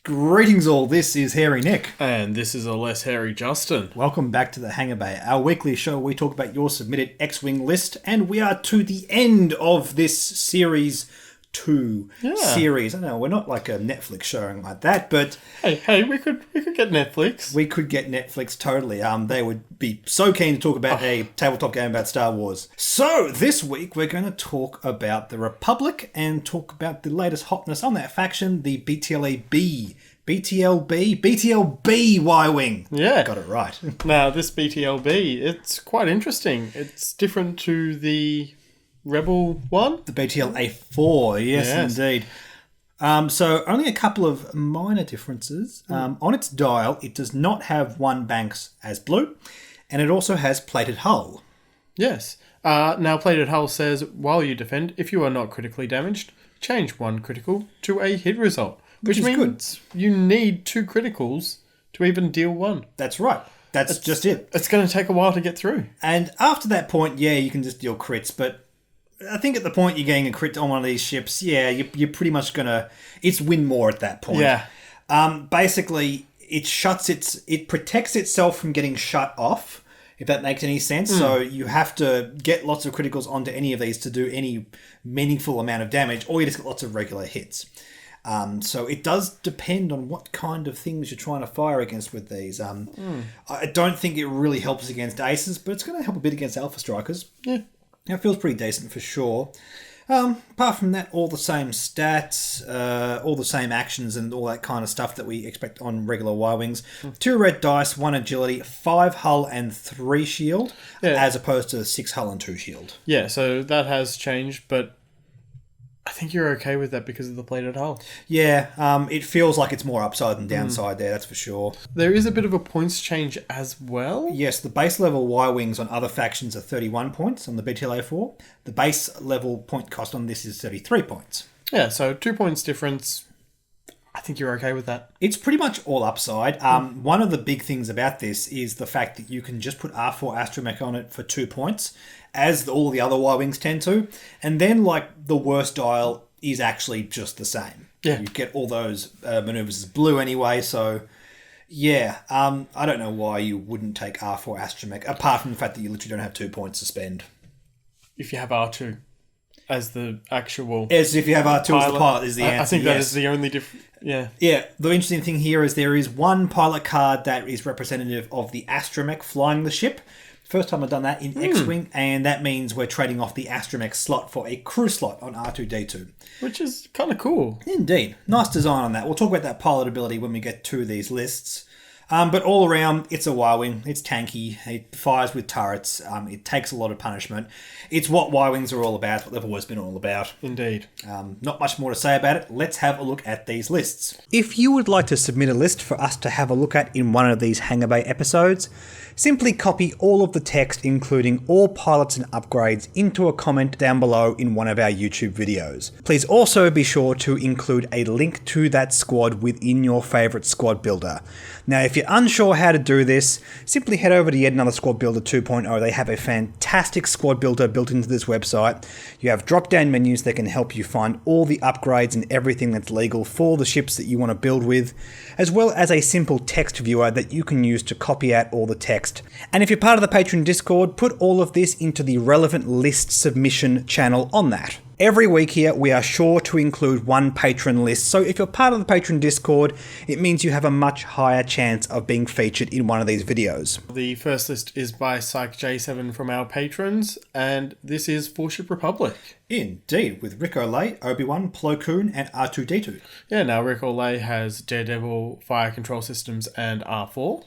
Greetings all, this is Hairy Nick. And this is a less hairy Justin. Welcome back to the Hangar Bay, our weekly show where we talk about your submitted X-Wing list, and we are to the end of this Series 2 series. I know, we're not like a Netflix show or anything like that, but... Hey, we could get Netflix. We could get Netflix, totally. They would be so keen to talk about a tabletop game about Star Wars. So, this week we're going to talk about the Republic and talk about the latest hotness on that faction, the BTL-B Y-Wing. Yeah. Got it right. Now, this BTL-B, it's quite interesting. It's different to the Rebel one. The BTL-A4, yes. Indeed. So only a couple of minor differences. On its dial, it does not have one banks as blue, and it also has plated hull. Yes. Now, plated hull says, while you defend, if you are not critically damaged, change one critical to a hit result. Which means you need two criticals to even deal one. That's right. That's just it. It's going to take a while to get through. And after that point, you can just deal crits, but I think at the point you're getting a crit on one of these ships, you're pretty much going to... It's win more at that point. Yeah. Basically, it protects itself from getting shut off, if that makes any sense. So you have to get lots of criticals onto any of these to do any meaningful amount of damage, or you just get lots of regular hits. So it does depend on what kind of things you're trying to fire against with these. I don't think it really helps against aces, but it's going to help a bit against alpha strikers. Yeah. It feels pretty decent for sure. Apart from that, all the same stats, all the same actions and all that kind of stuff that we expect on regular Y-Wings. 2 red dice, 1 agility, 5 hull and 3 shield, as opposed to 6 hull and 2 shield. Yeah, so that has changed, but I think you're okay with that because of the plated hull. Yeah, it feels like it's more upside than downside there, that's for sure. There is a bit of a points change as well. Yes, the base level Y-Wings on other factions are 31 points on the BTL-A4. The base level point cost on this is 33 points. Yeah, so 2 points difference. I think you're okay with that. It's pretty much all upside. One of the big things about this is the fact that you can just put R4 Astromech on it for 2 points, as all the other Y-Wings tend to, and then the worst dial is actually just the same. Yeah. You get all those maneuvers as blue anyway, so I don't know why you wouldn't take R4 Astromech, apart from the fact that you literally don't have 2 points to spend. If you have R2 as the actual... As if you have R2 as the pilot is the answer, I think that is the only difference. Yeah. Yeah, the interesting thing here is there is one pilot card that is representative of the Astromech flying the ship. First time I've done that in X-Wing, and that means we're trading off the Astromech slot for a crew slot on R2-D2. Which is kind of cool. Indeed. Nice design on that. We'll talk about that pilot ability when we get to these lists. But all around, it's a Y-Wing. It's tanky. It fires with turrets. It takes a lot of punishment. It's what Y-Wings are all about. What they've always been all about. Indeed. Not much more to say about it. Let's have a look at these lists. If you would like to submit a list for us to have a look at in one of these Hangar Bay episodes, simply copy all of the text, including all pilots and upgrades, into a comment down below in one of our YouTube videos. Please also be sure to include a link to that squad within your favourite squad builder. Now, if you're unsure how to do this, simply head over to Yet Another Squad Builder 2.0. They have a fantastic squad builder built into this website. You have drop-down menus that can help you find all the upgrades and everything that's legal for the ships that you want to build with, as well as a simple text viewer that you can use to copy out all the text. And if you're part of the Patreon Discord, put all of this into the relevant list submission channel on that. Every week here, we are sure to include one patron list, so if you're part of the Patreon Discord, it means you have a much higher chance of being featured in one of these videos. The first list is by PsychJ7 from our patrons, and this is for Ship Republic. Indeed, with Rick Olay, Obi-Wan, Plo Koon, and R2-D2. Yeah, now Rick Olay has Daredevil, Fire Control Systems, and R4.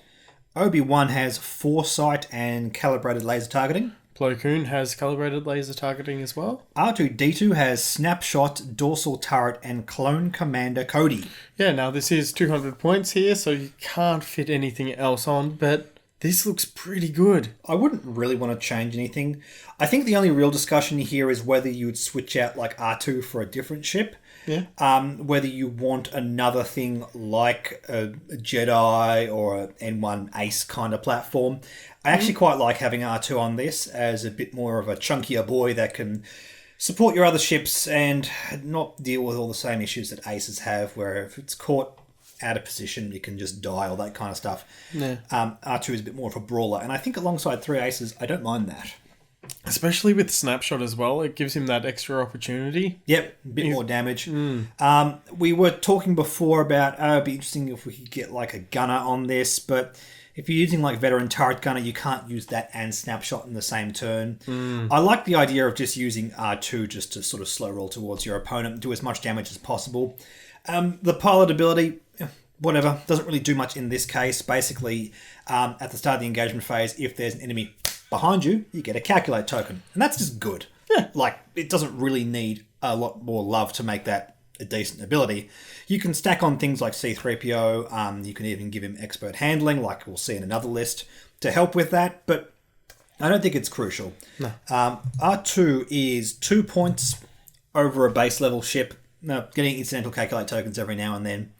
Obi-Wan has Foresight and Calibrated Laser Targeting. Plo Koon has calibrated laser targeting as well. R2-D2 has Snapshot, Dorsal Turret, and Clone Commander Cody. Yeah, now this is 200 points here, so you can't fit anything else on, but this looks pretty good. I wouldn't really want to change anything. I think the only real discussion here is whether you would switch out R2 for a different ship. Yeah. Whether you want another thing like a Jedi or an N1 Ace kind of platform. I actually quite like having R2 on this as a bit more of a chunkier boy that can support your other ships and not deal with all the same issues that Aces have, where if it's caught out of position, you can just die, all that kind of stuff. Yeah. R2 is a bit more of a brawler, and I think alongside 3 aces, I don't mind that. Especially with Snapshot as well, it gives him that extra opportunity. Yep, a bit more damage. We were talking before about, it'd be interesting if we could get like a gunner on this, but if you're using like veteran turret gunner, you can't use that and Snapshot in the same turn. I like the idea of just using R2 just to sort of slow roll towards your opponent and do as much damage as possible. The pilot ability, whatever, doesn't really do much in this case. Basically, at the start of the engagement phase, if there's an enemy behind you, you get a calculate token. And that's just good. Yeah. Like, it doesn't really need a lot more love to make that a decent ability. You can stack on things like C-3PO. You can even give him expert handling, like we'll see in another list, to help with that. But I don't think it's crucial. No. R2 is 2 points over a base level ship. No, getting incidental calculate tokens every now and then.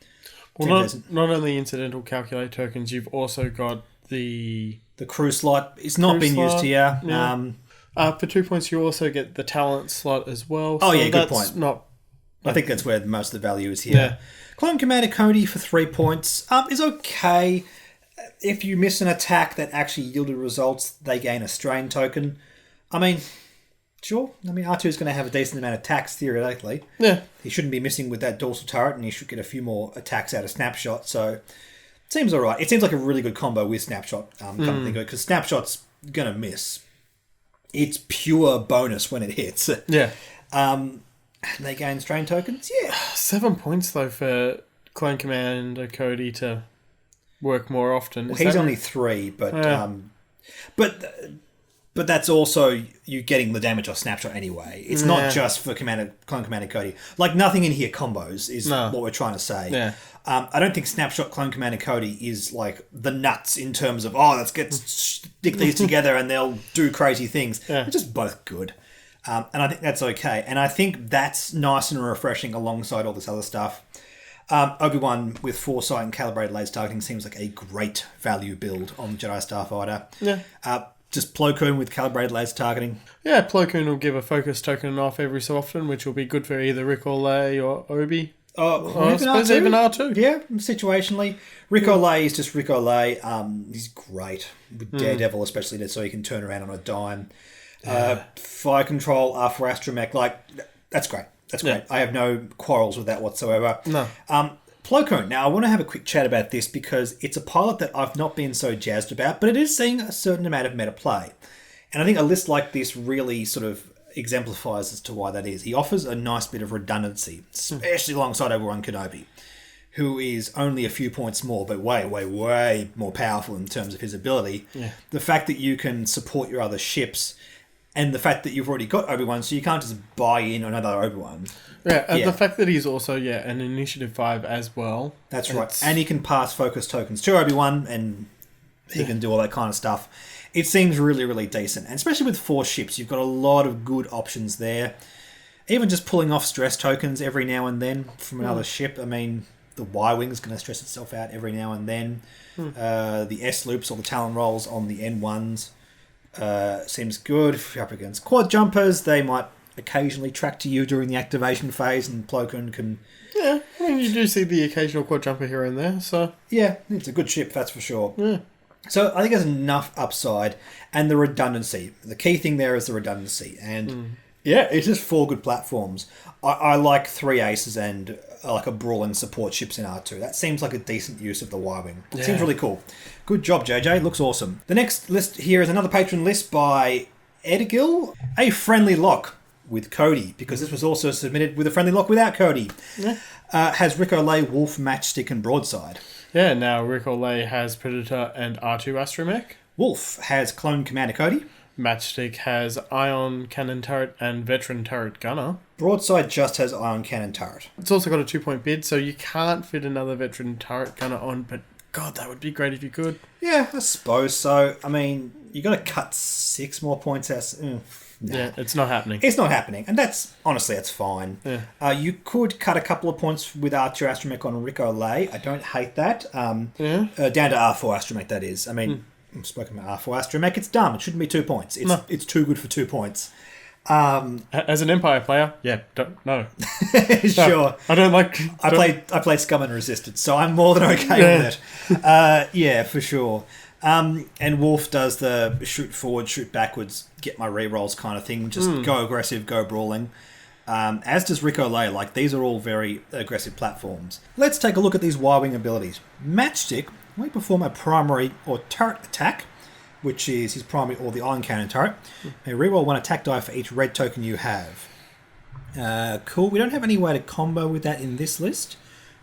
Well, not only incidental calculate tokens, you've also got the crew slot. It's not been used here. Yeah. For 2 points, you also get the talent slot as well. Oh, yeah, good point. Not. I think that's where most of the value is here. Yeah. Clone Commander Cody for 3 points is okay. If you miss an attack that actually yielded results, they gain a strain token. I mean, sure. I mean, R2 is going to have a decent amount of attacks, theoretically. Yeah. He shouldn't be missing with that dorsal turret, and he should get a few more attacks out of Snapshot, so it seems all right. It seems like a really good combo with Snapshot, come to think of it, because Snapshot's going to miss. It's pure bonus when it hits. Yeah. They gain strain tokens? Yeah. 7 points, though, for Clone Commander Cody to work more often. Well, he's only 3, but that's also you getting the damage off Snapshot anyway. It's not just for Clone Commander Cody. Like, nothing in here combos is what we're trying to say. Yeah. I don't think Snapshot Clone Commander Cody is like the nuts in terms of, let's stick these together and they'll do crazy things. Yeah. They're just both good. And I think that's okay. And I think that's nice and refreshing alongside all this other stuff. Obi-Wan with Foresight and Calibrated Laser Targeting seems like a great value build on Jedi Starfighter. Yeah. Just Plo Koon with Calibrated Laser Targeting. Yeah, Plo Koon will give a focus token off every so often, which will be good for either Rick or Leigh or Obi. I suppose even R2. Yeah, situationally. Rick Olay is just Rick Olay. He's great. With Daredevil especially, so he can turn around on a dime. Fire Control for Astromech, that's great. That's great. I have no quarrels with that whatsoever. No. Plo Koon. Now, I want to have a quick chat about this because it's a pilot that I've not been so jazzed about, but it is seeing a certain amount of meta play. And I think a list like this really sort of exemplifies as to why that is. He offers a nice bit of redundancy, especially alongside Obi-Wan Kenobi, who is only a few points more, but way, way, way more powerful in terms of his ability. Yeah. The fact that you can support your other ships, and the fact that you've already got Obi-Wan, so you can't just buy in another Obi-Wan. Yeah, and the fact that he's also, an Initiative 5 as well. That's right. And he can pass focus tokens to Obi-Wan, and he can do all that kind of stuff. It seems really, really decent. And especially with 4 ships, you've got a lot of good options there. Even just pulling off stress tokens every now and then from another ship. I mean, the Y-Wing is going to stress itself out every now and then. The S-loops or the Talon rolls on the N1s seems good. If you're up against quad jumpers, they might occasionally track to you during the activation phase, and Plo Koon can... Yeah, I mean, you do see the occasional quad jumper here and there, so... Yeah, it's a good ship, that's for sure. Yeah. So I think there's enough upside, and the redundancy. The key thing there is the redundancy, and it's just 4 good platforms. I like 3 aces and like a brawling support ships in R2. That seems like a decent use of the Y-Wing. It seems really cool. Good job, JJ. Looks awesome. The next list here is another patron list by Edgil. A friendly lock with Cody, because this was also submitted with a friendly lock without Cody. Yeah. Has Rick Olay, Wolf, Matchstick, and Broadside. Yeah, now Rick Olay has Predator and R2 Astromech. Wolf has Clone Commander Cody. Matchstick has Ion Cannon Turret and Veteran Turret Gunner. Broadside just has Ion Cannon Turret. It's also got a 2-point bid, so you can't fit another Veteran Turret Gunner on, but God, that would be great if you could. Yeah, I suppose so. I mean, you got to cut 6 more points out. Yeah, it's not happening. It's not happening, and that's fine. Yeah. You could cut a couple of points with R2 Astromech on Rick Olay. I don't hate that. Down to R4 Astromech, that is. I mean, I've spoken about R4 Astromech. It's dumb. It shouldn't be 2 points. It's too good for 2 points. As an Empire player, no. Sure. I don't like... I play Scum and Resistance, so I'm more than okay with it. Yeah, for sure. And Wolf does the shoot forward, shoot backwards, get my rerolls kind of thing. Just go aggressive, go brawling. As does Rico Lay. Like, these are all very aggressive platforms. Let's take a look at these Y-Wing abilities. Matchstick, we perform a primary or turret attack, which is his primary or the ion cannon turret. And reroll 1 attack die for each red token you have. Cool. We don't have any way to combo with that in this list.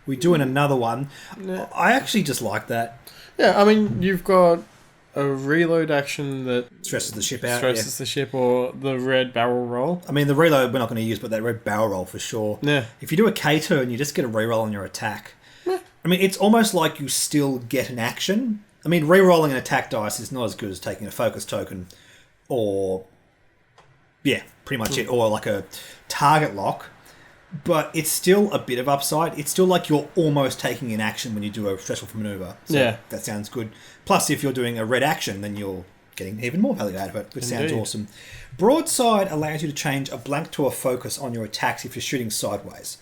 We do in another one. No. I actually just like that. Yeah, I mean, you've got a reload action that stresses the ship out. The ship, or the red barrel roll. I mean, the reload we're not going to use, but that red barrel roll for sure. Yeah. If you do a K turn, you just get a reroll on your attack. Yeah. I mean, it's almost like you still get an action. I mean, rerolling an attack dice is not as good as taking a focus token, or pretty much it, or like a target lock. But it's still a bit of upside. It's still like you're almost taking an action when you do a stressful maneuver. So that sounds good. Plus, if you're doing a red action, then you're getting even more value out of it, which sounds awesome. Broadside allows you to change a blank to a focus on your attacks if you're shooting sideways.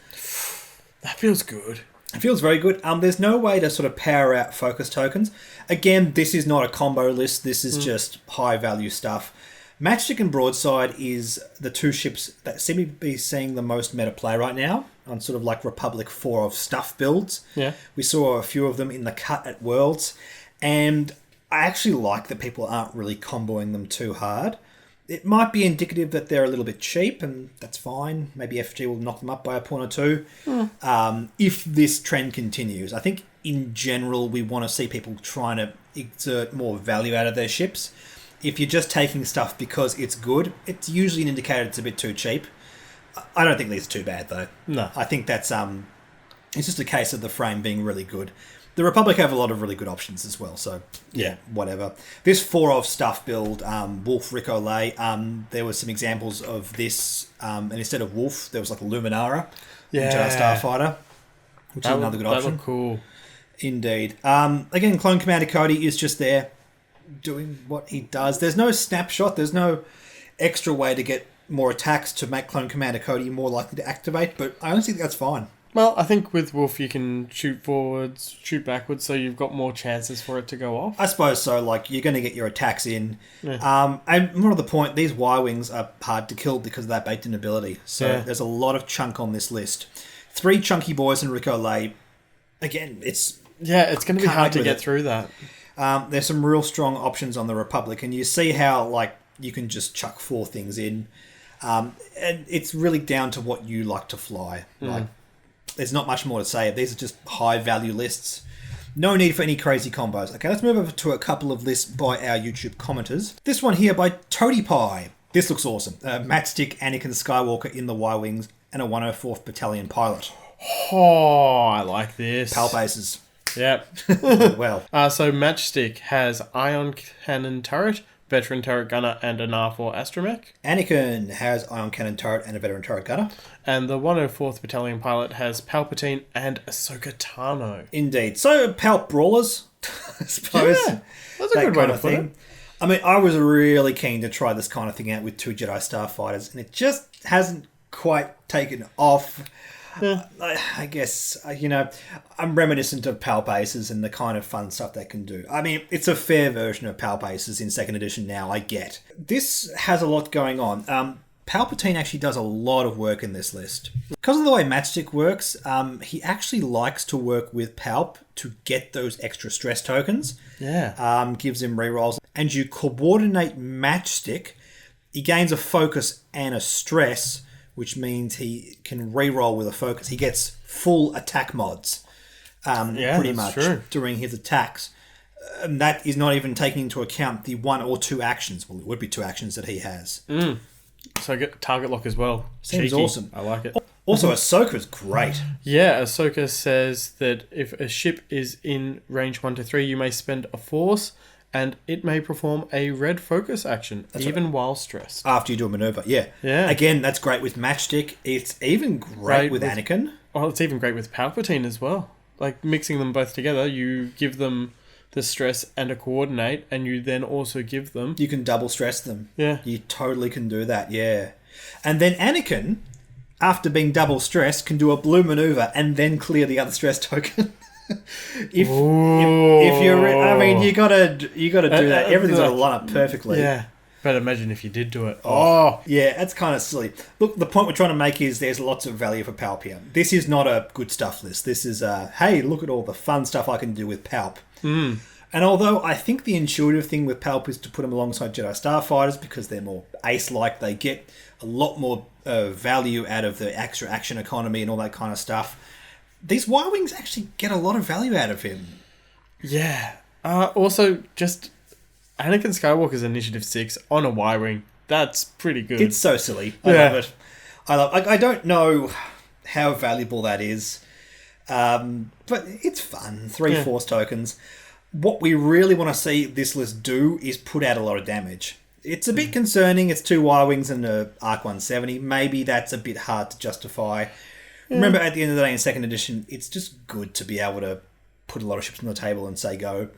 That feels good. It feels very good. There's no way to sort of power out focus tokens. Again, this is not a combo list. This is just high value stuff. Matchstick and Broadside is the two ships that seem to be seeing the most meta play right now on sort of like Republic 4 of stuff builds. Yeah. We saw a few of them in the cut at Worlds, and I actually like that people aren't really comboing them too hard. It might be indicative that they're a little bit cheap, and that's fine. Maybe FG will knock them up by a point or two. If this trend continues. I think in general we want to see people trying to exert more value out of their ships. If you're just taking stuff because it's good, it's usually an indicator it's a bit too cheap. I don't think these are too bad, though. No. I think that's it's just a case of the frame being really good. The Republic have a lot of really good options as well, so whatever. This 4 of stuff build, Wolf, Rico Lay, there were some examples of this, and instead of Wolf, there was like a Luminara, Jedi Starfighter, which is another good option. That looked cool. Indeed. Again, Clone Commander Cody is just there, doing what he does. There's no snapshot. There's no extra way to get more attacks to make Clone Commander Cody more likely to activate, but I honestly think that's fine. Well, I think with Wolf you can shoot forwards, shoot backwards, so you've got more chances for it to go off. I suppose so. Like, you're going to get your attacks in. Yeah. And more to the point, these Y-Wings are hard to kill because of that baked-in ability. So there's a lot of chunk on this list. 3 chunky boys and Rico Lay. Again, it's going to be hard to get through that. There's some real strong options on the Republic, and you see how like you can just chuck 4 things in, and it's really down to what you like to fly. Like, there's not much more to say. These are just high value lists. No need for any crazy combos. Okay, let's move over to a couple of lists by our YouTube commenters. This one here by Toady Pie. This looks awesome. Matchstick, Anakin Skywalker in the Y-Wings, and a 104th Battalion pilot. Oh, I like this. Pal bases. Yep. Well. So Matchstick has Ion Cannon Turret, Veteran Turret Gunner, and an R4 Astromech. Anakin has Ion Cannon Turret and a Veteran Turret Gunner. And the 104th Battalion Pilot has Palpatine and Ahsoka Tano. Indeed. So, Palp Brawlers, I suppose. Yeah, that's a good way to put it. I mean, I was really keen to try this kind of thing out with 2 Jedi Starfighters, and it just hasn't quite taken off. Yeah. I guess, I'm reminiscent of Palp Aces and the kind of fun stuff they can do. I mean, it's a fair version of Palp Aces in 2nd edition now, I get. This has a lot going on. Palpatine actually does a lot of work in this list. Because of the way Matchstick works, he actually likes to work with Palp to get those extra stress tokens. Yeah. Gives him rerolls. And you coordinate Matchstick, he gains a focus and a stress, which means he can reroll with a focus. He gets full attack mods, pretty much, during his attacks. And that is not even taking into account the 1 or 2 actions. Well, it would be 2 actions that he has. So I get target lock as well. Seems awesome. I like it. Also, Ahsoka's great. Yeah, Ahsoka says that if a ship is in range 1 to 3, you may spend a force, and it may perform a red focus action, while stressed. After you do a maneuver, yeah. Again, that's great with Matchstick. It's even great with Anakin. Well, it's even great with Palpatine as well. Like, mixing them both together, you give them the stress and a coordinate, and you then also give them... You can double stress them. Yeah. You totally can do that, yeah. And then Anakin, after being double stressed, can do a blue maneuver and then clear the other stress token. if you're, I mean, you gotta do that. Everything's gotta line up perfectly. Yeah. But imagine if you did do it. Yeah, that's kind of silly. Look, the point we're trying to make is there's lots of value for Palp here. This is not a good stuff list. This is hey, look at all the fun stuff I can do with Palp. Mm. And although I think the intuitive thing with Palp is to put them alongside Jedi Starfighters because they're more ace-like, they get a lot more value out of the extra action economy and all that kind of stuff. These Y-Wings actually get a lot of value out of him. Yeah. Also, just Anakin Skywalker's Initiative 6 on a Y-Wing. That's pretty good. It's so silly. I love it. I don't know how valuable that is, but it's fun. 3 Force tokens. What we really want to see this list do is put out a lot of damage. It's a bit concerning. It's 2 Y-Wings and a Arc 170. Maybe that's a bit hard to justify. Remember, at the end of the day in 2nd edition, it's just good to be able to put a lot of ships on the table and say go.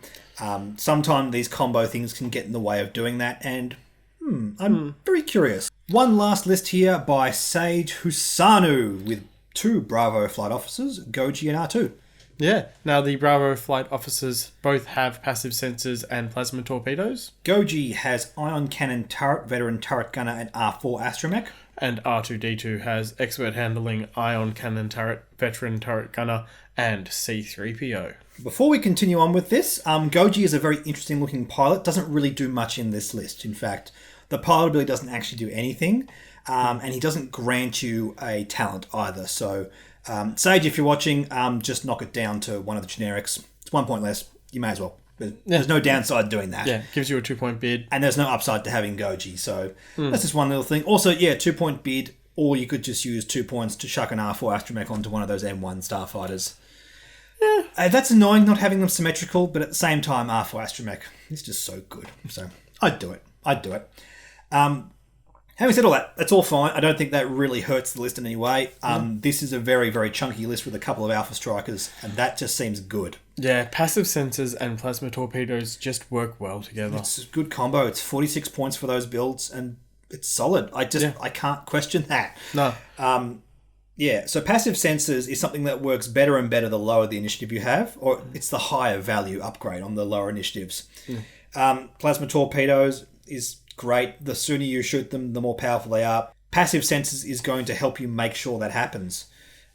Sometimes these combo things can get in the way of doing that, and I'm very curious. One last list here by Sage Husanu with 2 Bravo flight officers, Goji and R2. Yeah. Now, the Bravo flight officers both have passive sensors and plasma torpedoes. Goji has ion cannon turret, veteran turret gunner, and R4 astromech. And R2-D2 has expert handling, ion cannon turret, veteran turret gunner, and C-3PO. Before we continue on with this, Goji is a very interesting looking pilot. Doesn't really do much in this list. In fact, the pilot ability doesn't actually do anything. And he doesn't grant you a talent either. So, Sage, if you're watching, just knock it down to one of the generics. It's 1 point less. You may as well. There's no downside doing that. Yeah, gives you a 2-point bid. And there's no upside to having Goji. So, that's just one little thing. Also, 2-point bid, or you could just use 2 points to chuck an R4 astromech onto one of those M1 starfighters. Yeah. That's annoying not having them symmetrical, but at the same time, R4 astromech is just so good. So, I'd do it. Having said all that, that's all fine. I don't think that really hurts the list in any way. This is a very, very chunky list with a couple of Alpha Strikers, and that just seems good. Yeah, passive sensors and plasma torpedoes just work well together. It's a good combo. It's 46 points for those builds, and it's solid. I can't question that. No. So passive sensors is something that works better and better the lower the initiative you have, or it's the higher value upgrade on the lower initiatives. Plasma torpedoes is great. The sooner you shoot them, the more powerful they are. Passive sensors is going to help you make sure that happens.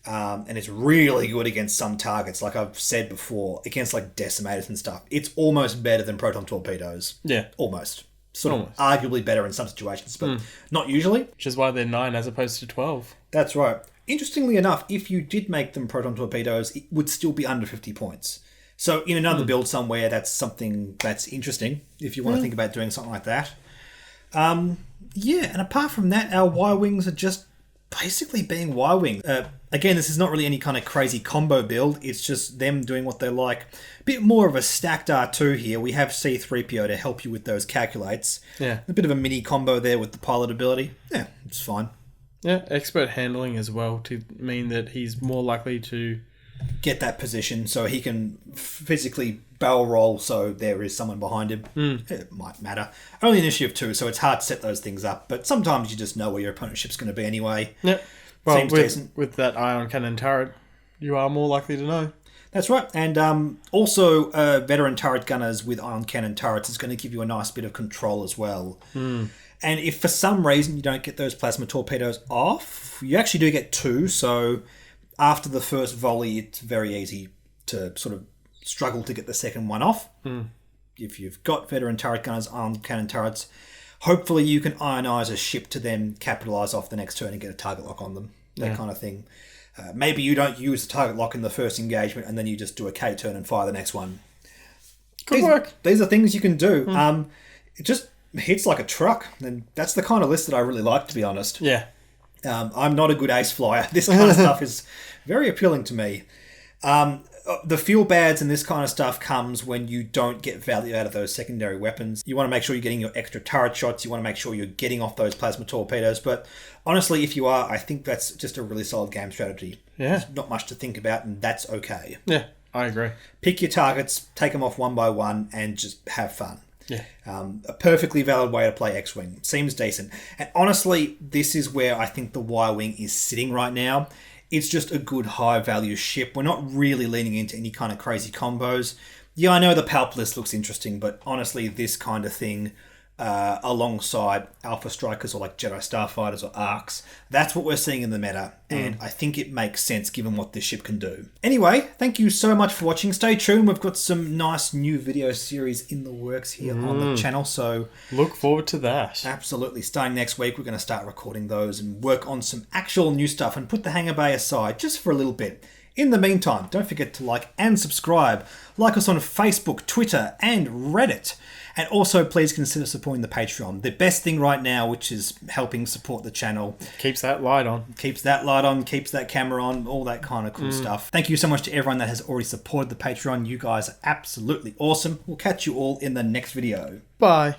And it's really good against some targets, like I've said before, against like decimators and stuff. It's almost better than proton torpedoes. Yeah. Almost. Sort of arguably better in some situations, but not usually. Which is why they're 9 as opposed to 12. That's right. Interestingly enough, if you did make them proton torpedoes, it would still be under 50 points. So in another build somewhere, that's something that's interesting if you want to think about doing something like that. And apart from that, our Y-Wings are just basically being Y-Wings. Again, this is not really any kind of crazy combo build. It's just them doing what they like. A bit more of a stacked R2 here. We have C-3PO to help you with those calculates. Yeah. A bit of a mini combo there with the pilot ability. Yeah, it's fine. Yeah, expert handling as well to mean that he's more likely to get that position so he can physically barrel roll so there is someone behind him. It might matter. Only initiative 2, so it's hard to set those things up, but sometimes you just know where your opponent's ship's going to be anyway. Yep. Well, with that ion cannon turret, you are more likely to know. That's right. And also veteran turret gunners with ion cannon turrets is going to give you a nice bit of control as well. And if for some reason you don't get those plasma torpedoes off, you actually do get 2, so after the first volley, it's very easy to sort of struggle to get the second one off. If you've got veteran turret gunners, ion cannon turrets, hopefully you can ionize a ship to then capitalize off the next turn and get a target lock on them. That kind of thing. Maybe you don't use the target lock in the first engagement and then you just do a K turn and fire the next one. Good work. These are things you can do. It just hits like a truck, and that's the kind of list that I really like, to be honest. Yeah. I'm not a good ace flyer. This kind of stuff is very appealing to me. The feel bads and this kind of stuff comes when you don't get value out of those secondary weapons. You want to make sure you're getting your extra turret shots. You want to make sure you're getting off those plasma torpedoes. But honestly, if you are, I think that's just a really solid game strategy. Yeah. There's not much to think about, and that's okay. Yeah, I agree. Pick your targets, take them off one by one, and just have fun. Yeah. A perfectly valid way to play X-Wing. Seems decent. And honestly, this is where I think the Y-Wing is sitting right now. It's just a good high-value ship. We're not really leaning into any kind of crazy combos. Yeah, I know the Palp list looks interesting, but honestly, this kind of thing, alongside Alpha Strikers or like Jedi Starfighters or Arcs, that's what we're seeing in the meta, and I think it makes sense given what this ship can do. Anyway, thank you so much for watching. Stay tuned. We've got some nice new video series in the works here on the channel, so look forward to that. Absolutely. Starting next week, we're going to start recording those and work on some actual new stuff and put the Hangar Bay aside just for a little bit. In the meantime, don't forget to like and subscribe. Like us on Facebook, Twitter, and Reddit. And also, please consider supporting the Patreon. The best thing right now, which is helping support the channel. Keeps that light on. Keeps that light on, keeps that camera on, all that kind of cool stuff. Thank you so much to everyone that has already supported the Patreon. You guys are absolutely awesome. We'll catch you all in the next video. Bye.